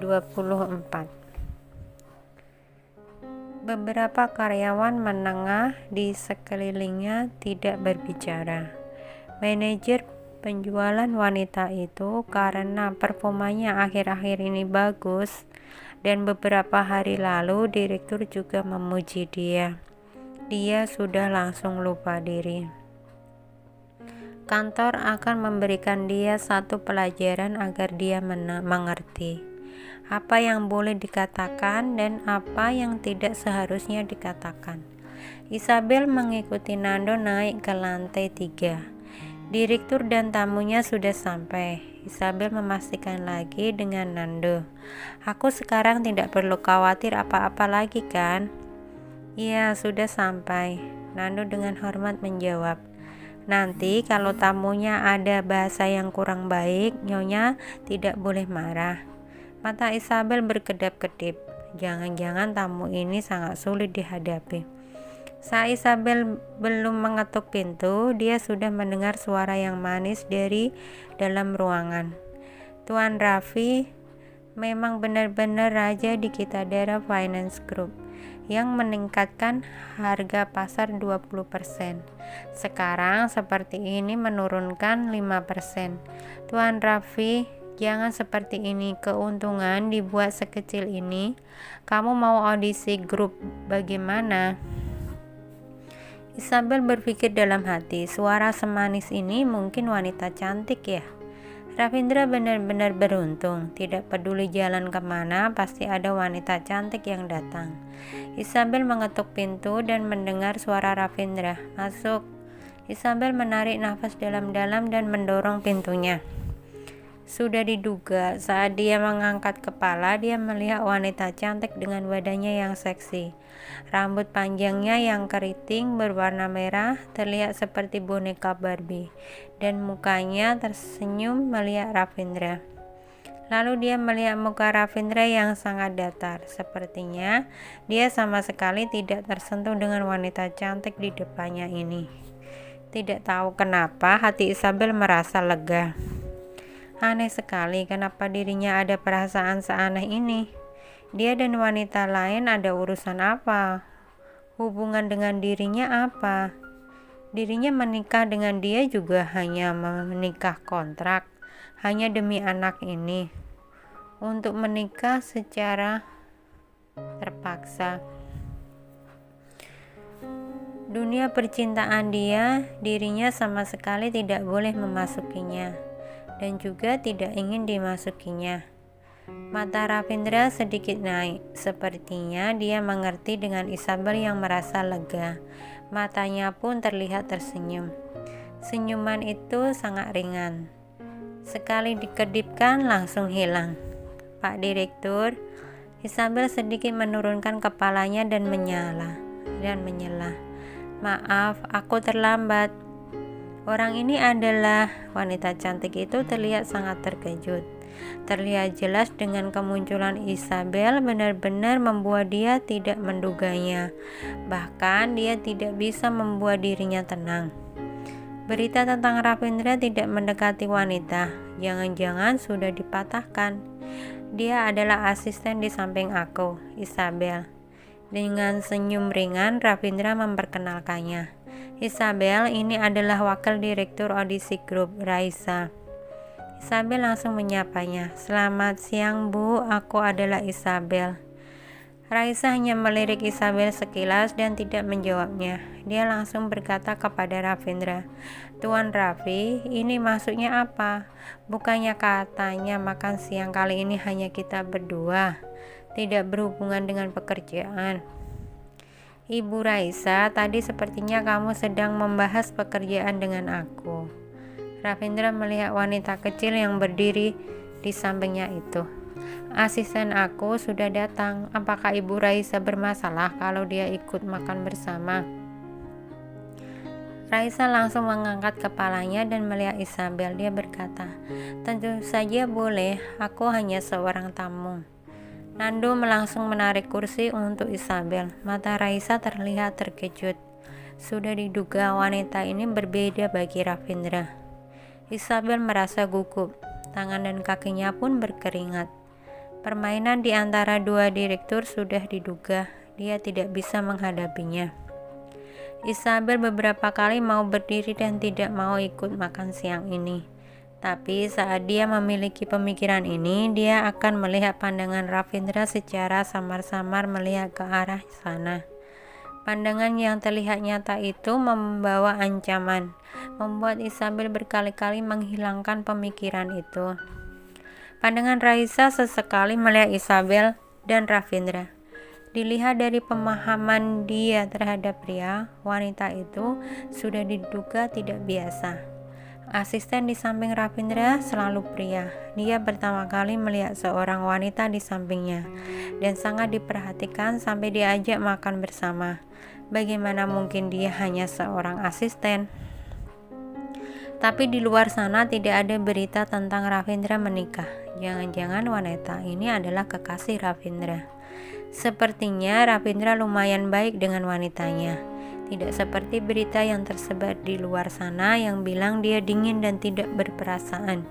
24. Beberapa karyawan menengah di sekelilingnya tidak berbicara. Manajer penjualan wanita itu karena performanya akhir-akhir ini bagus dan beberapa hari lalu direktur juga memuji dia. Dia sudah langsung lupa diri. Kantor akan memberikan dia satu pelajaran agar dia mengerti apa yang boleh dikatakan dan apa yang tidak seharusnya dikatakan. Isabel mengikuti Nando naik ke lantai 3. Direktur dan tamunya sudah sampai. Isabel memastikan lagi dengan Nando, "Aku sekarang tidak perlu khawatir apa-apa lagi kan?" "Iya, sudah sampai," Nando dengan hormat menjawab. "Nanti kalau tamunya ada bahasa yang kurang baik, Nyonya tidak boleh marah." Mata Isabel berkedap-kedip. Jangan-jangan tamu ini sangat sulit dihadapi. Saat Isabel belum mengetuk pintu, dia sudah mendengar suara yang manis dari dalam ruangan. "Tuan Raffi memang benar-benar raja di Kitadara Finance Group yang meningkatkan harga pasar 20%. Sekarang seperti ini menurunkan 5%. Tuan Raffi, jangan seperti ini, keuntungan dibuat sekecil ini. Kamu mau audisi grup bagaimana?" Isabel berpikir dalam hati, suara semanis ini mungkin wanita cantik ya. Ravindra benar-benar beruntung, tidak peduli jalan kemana, pasti ada wanita cantik yang datang. Isabel mengetuk pintu dan mendengar suara Ravindra. "Masuk." Isabel menarik nafas dalam-dalam dan mendorong pintunya. Sudah diduga, saat dia mengangkat kepala, dia melihat wanita cantik dengan badannya yang seksi. Rambut panjangnya yang keriting berwarna merah terlihat seperti boneka Barbie, dan mukanya tersenyum melihat Ravindra. Lalu dia melihat muka Ravindra yang sangat datar. Sepertinya dia sama sekali tidak tersentuh dengan wanita cantik di depannya ini. Tidak tahu kenapa hati Isabel merasa lega. Aneh sekali, kenapa dirinya ada perasaan seaneh ini? Dia dan wanita lain ada urusan apa? Hubungan dengan dirinya apa? Dirinya menikah dengan dia juga hanya menikah kontrak, hanya demi anak ini. Untuk menikah secara terpaksa. Dunia percintaan dirinya sama sekali tidak boleh memasukinya, dan juga tidak ingin dimasukinya. Mata Ravindra sedikit naik. Sepertinya dia mengerti dengan Isabel yang merasa lega. Matanya pun terlihat tersenyum. Senyuman itu sangat ringan. Sekali dikedipkan langsung hilang. "Pak Direktur." Isabel sedikit menurunkan kepalanya dan menyela. "Maaf, aku terlambat." Orang ini adalah wanita cantik itu terlihat sangat terkejut. Terlihat jelas dengan kemunculan Isabel benar-benar membuat dia tidak menduganya. Bahkan dia tidak bisa membuat dirinya tenang. Berita tentang Ravindra tidak mendekati wanita. Jangan-jangan sudah dipatahkan. "Dia adalah asisten di samping aku, Isabel." Dengan senyum ringan, Ravindra memperkenalkannya. "Isabel, ini adalah wakil direktur audisi grup, Raisa." Isabel langsung menyapanya. "Selamat siang, Bu, aku adalah Isabel." Raisa hanya melirik Isabel sekilas dan tidak menjawabnya. Dia langsung berkata kepada Ravindra, "Tuan Raffi, ini maksudnya apa? Bukannya katanya makan siang kali ini hanya kita berdua, tidak berhubungan dengan pekerjaan." "Ibu Raisa, tadi sepertinya kamu sedang membahas pekerjaan dengan aku." Ravindra melihat wanita kecil yang berdiri di sampingnya itu. "Asisten aku sudah datang. Apakah Ibu Raisa bermasalah kalau dia ikut makan bersama?" Raisa langsung mengangkat kepalanya dan melihat Isabel. Dia berkata, "Tentu saja boleh, aku hanya seorang tamu." Nando langsung menarik kursi untuk Isabel. Mata Raisa terlihat terkejut. Sudah diduga wanita ini berbeda bagi Ravindra. Isabel merasa gugup. Tangan dan kakinya pun berkeringat. Permainan di antara dua direktur sudah diduga. Dia tidak bisa menghadapinya. Isabel beberapa kali mau berdiri dan tidak mau ikut makan siang ini. Tapi saat dia memiliki pemikiran ini, dia akan melihat pandangan Ravindra secara samar-samar melihat ke arah sana. Pandangan yang terlihat nyata itu membawa ancaman, membuat Isabel berkali-kali menghilangkan pemikiran itu. Pandangan Raisa sesekali melihat Isabel dan Ravindra. Dilihat dari pemahaman dia terhadap pria, wanita itu sudah diduga tidak biasa. Asisten di samping Ravindra selalu pria. Dia pertama kali melihat seorang wanita di sampingnya dan sangat diperhatikan sampai diajak makan bersama. Bagaimana mungkin dia hanya seorang asisten? Tapi di luar sana tidak ada berita tentang Ravindra menikah. Jangan-jangan wanita ini adalah kekasih Ravindra. Sepertinya Ravindra lumayan baik dengan wanitanya. Tidak seperti berita yang tersebar di luar sana yang bilang dia dingin dan tidak berperasaan.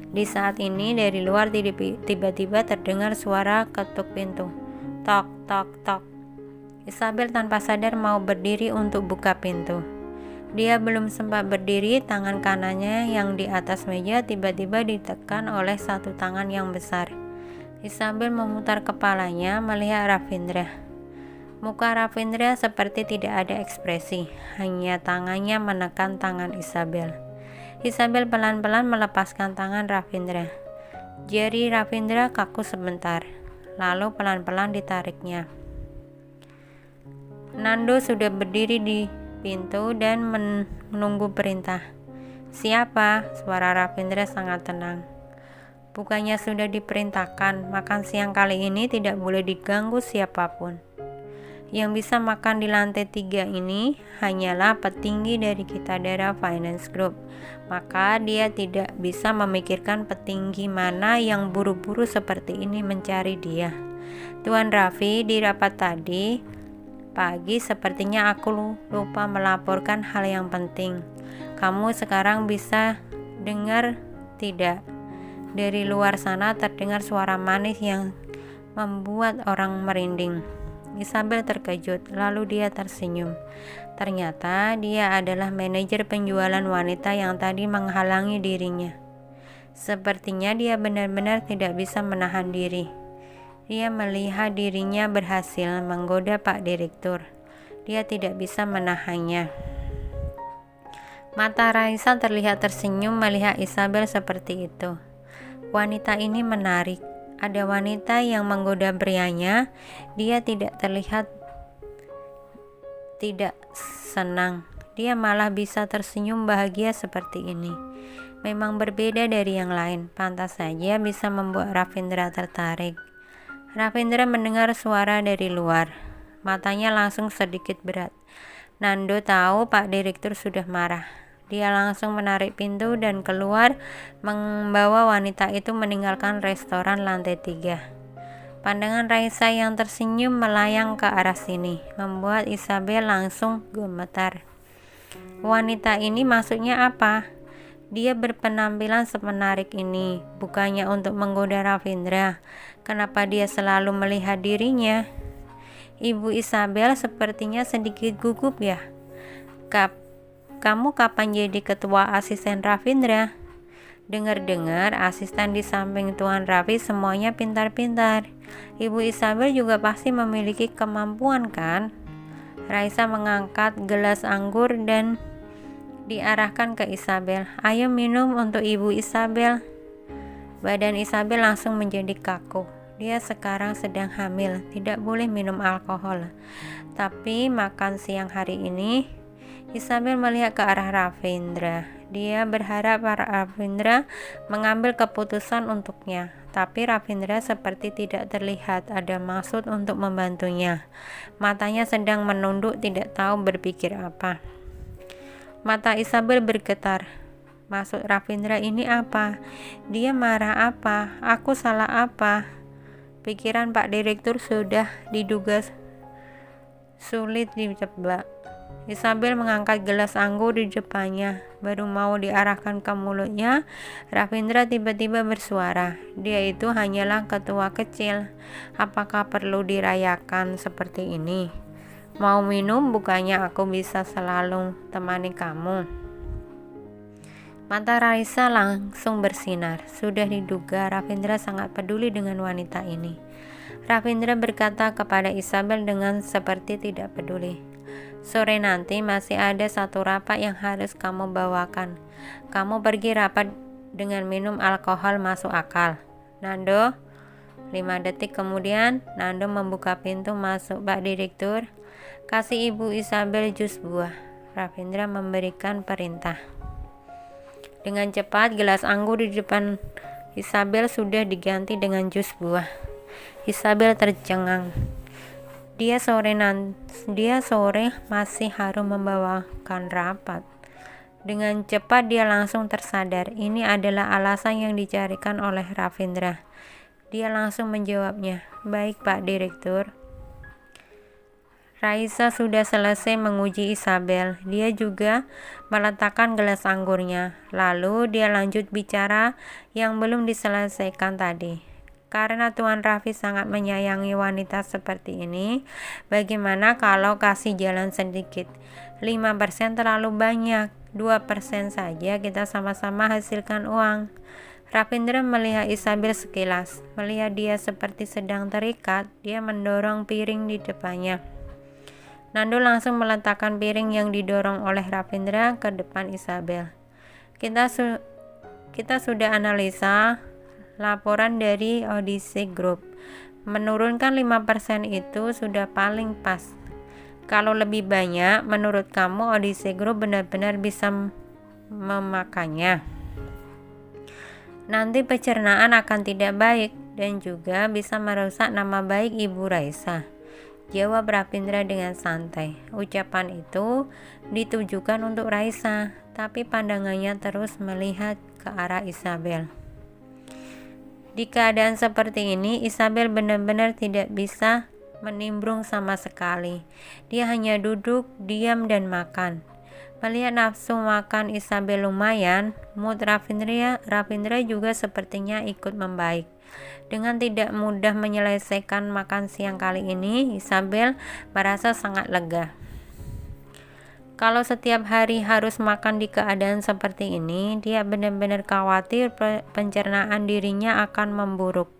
Di saat ini dari luar tiba-tiba terdengar suara ketuk pintu. Tok, tok, tok. Isabel tanpa sadar mau berdiri untuk buka pintu. Dia belum sempat berdiri, tangan kanannya yang di atas meja tiba-tiba ditekan oleh satu tangan yang besar. Isabel memutar kepalanya melihat Ravindra. Muka Ravindra seperti tidak ada ekspresi, hanya tangannya menekan tangan Isabel. Isabel pelan-pelan melepaskan tangan Ravindra. Jari Ravindra kaku sebentar, lalu pelan-pelan ditariknya. Nando sudah berdiri di pintu dan menunggu perintah. Siapa? Suara Ravindra sangat tenang. Bukannya sudah diperintahkan, makan siang kali ini tidak boleh diganggu siapapun. Yang bisa makan di lantai 3 ini hanyalah petinggi dari Kitadara Finance Group. Maka dia tidak bisa memikirkan petinggi mana yang buru-buru seperti ini mencari dia. Tuan Raffi, di rapat tadi pagi sepertinya aku lupa melaporkan hal yang penting. Kamu sekarang bisa dengar tidak? Dari luar sana terdengar suara manis yang membuat orang merinding. Isabel terkejut, lalu dia tersenyum. Ternyata dia adalah manajer penjualan wanita yang tadi menghalangi dirinya. Sepertinya dia benar-benar tidak bisa menahan diri. Dia melihat dirinya berhasil menggoda Pak Direktur. Dia tidak bisa menahannya. Mata Raisa terlihat tersenyum melihat Isabel seperti itu. Wanita ini menarik. Ada wanita yang menggoda prianya. Dia tidak terlihat tidak senang. Dia malah bisa tersenyum bahagia seperti ini. Memang berbeda dari yang lain. Pantas saja bisa membuat Ravindra tertarik. Ravindra mendengar suara dari luar. Matanya langsung sedikit berat. Nando tahu Pak Direktur sudah marah. Dia langsung menarik pintu dan keluar, membawa wanita itu meninggalkan restoran lantai 3. Pandangan Raisa yang tersenyum melayang ke arah sini, membuat Isabel langsung gemetar. Wanita ini maksudnya apa? Dia berpenampilan semenarik ini, bukannya untuk menggoda Ravindra. Kenapa dia selalu melihat dirinya? Ibu Isabel sepertinya sedikit gugup ya. Kamu kapan jadi ketua asisten Ravindra? Dengar-dengar asisten di samping Tuan Raffi semuanya pintar-pintar. Ibu Isabel juga pasti memiliki kemampuan kan? Raisa mengangkat gelas anggur dan diarahkan ke Isabel. Ayo minum untuk Ibu Isabel. Badan Isabel langsung menjadi kaku. Dia sekarang sedang hamil, tidak boleh minum alkohol. Tapi makan siang hari ini, Isabel melihat ke arah Ravindra. Dia berharap Ravindra mengambil keputusan untuknya. Tapi Ravindra seperti tidak terlihat ada maksud untuk membantunya. Matanya sedang menunduk, tidak tahu berpikir apa. Mata Isabel bergetar. Maksud Ravindra ini apa? Dia marah apa? Aku salah apa? Pikiran Pak Direktur sudah diduga sulit ditebak. Isabel mengangkat gelas anggur di depannya. Baru mau diarahkan ke mulutnya, Ravindra tiba-tiba bersuara. Dia itu hanyalah ketua kecil. Apakah perlu dirayakan seperti ini? Mau minum, bukannya aku bisa selalu temani kamu. Mata Raisa langsung bersinar. Sudah diduga Ravindra sangat peduli dengan wanita ini. Ravindra berkata kepada Isabel dengan seperti tidak peduli. Sore nanti masih ada satu rapat yang harus kamu bawakan. Kamu pergi rapat dengan minum alkohol masuk akal. Nando. 5 detik kemudian, Nando membuka pintu masuk. Pak Direktur, kasih Ibu Isabel jus buah. Ravindra memberikan perintah. Dengan cepat, gelas anggur di depan Isabel sudah diganti dengan jus buah. Isabel tercengang. Dia sore masih harus membawakan rapat. Dengan cepat dia langsung tersadar. Ini adalah alasan yang dicarikan oleh Ravindra. Dia langsung menjawabnya. Baik Pak Direktur. Raisa sudah selesai menguji Isabel. Dia juga meletakkan gelas anggurnya. Lalu dia lanjut bicara yang belum diselesaikan tadi. Karena Tuan Raffi sangat menyayangi wanita seperti ini, bagaimana kalau kasih jalan sedikit? 5% terlalu banyak, 2% saja kita sama-sama hasilkan uang. Ravindra melihat Isabel sekilas. Melihat dia seperti sedang terikat, dia mendorong piring di depannya. Nando langsung meletakkan piring yang didorong oleh Ravindra ke depan Isabel. Kita sudah analisa laporan dari audisi grup. Menurunkan 5% itu sudah paling pas. Kalau lebih banyak, menurut kamu audisi grup benar-benar bisa memakannya? Nanti pencernaan akan tidak baik dan juga bisa merusak nama baik Ibu Raisa. Jawab Ravindra dengan santai. Ucapan itu ditujukan untuk Raisa, tapi pandangannya terus melihat ke arah Isabel. Di keadaan seperti ini, Isabel benar-benar tidak bisa menimbrung sama sekali. Dia hanya duduk, diam dan makan. Melihat nafsu makan Isabel lumayan, mood Ravindra juga sepertinya ikut membaik. Dengan tidak mudah menyelesaikan makan siang kali ini, Isabel merasa sangat lega. Kalau setiap hari harus makan di keadaan seperti ini, dia benar-benar khawatir pencernaan dirinya akan memburuk.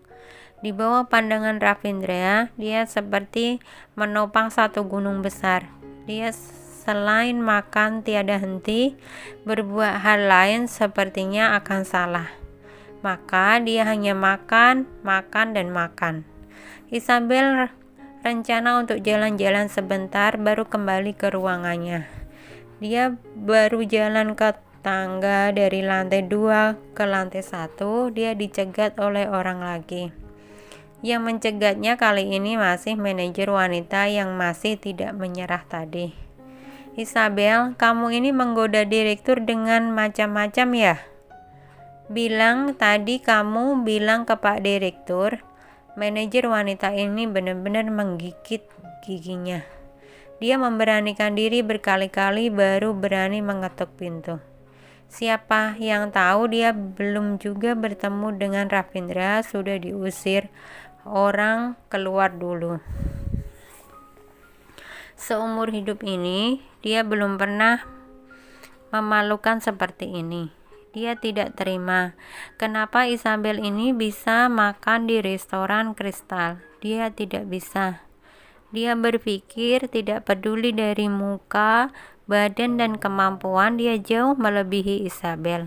Di bawah pandangan Ravindra, dia seperti menopang satu gunung besar. Dia selain makan tiada henti, berbuat hal lain sepertinya akan salah. Maka dia hanya makan, dan makan. Isabel rencana untuk jalan-jalan sebentar baru kembali ke ruangannya. Dia baru jalan ke tangga dari lantai 2 ke lantai 1, dia dicegat oleh orang lagi. Yang mencegatnya kali ini masih manajer wanita yang masih tidak menyerah tadi. Isabel, kamu ini menggoda direktur dengan macam-macam ya? Tadi kamu bilang ke Pak Direktur. Manajer wanita ini benar-benar menggigit giginya. Dia memberanikan diri berkali-kali baru berani mengetuk pintu. Siapa yang tahu dia belum juga bertemu dengan Ravindra, sudah diusir orang keluar dulu. Seumur hidup ini, dia belum pernah memalukan seperti ini. Dia tidak terima. Kenapa Isabel ini bisa makan di restoran Kristal? Dia tidak bisa. Dia berpikir tidak peduli dari muka, badan, dan kemampuan, dia jauh melebihi Isabel.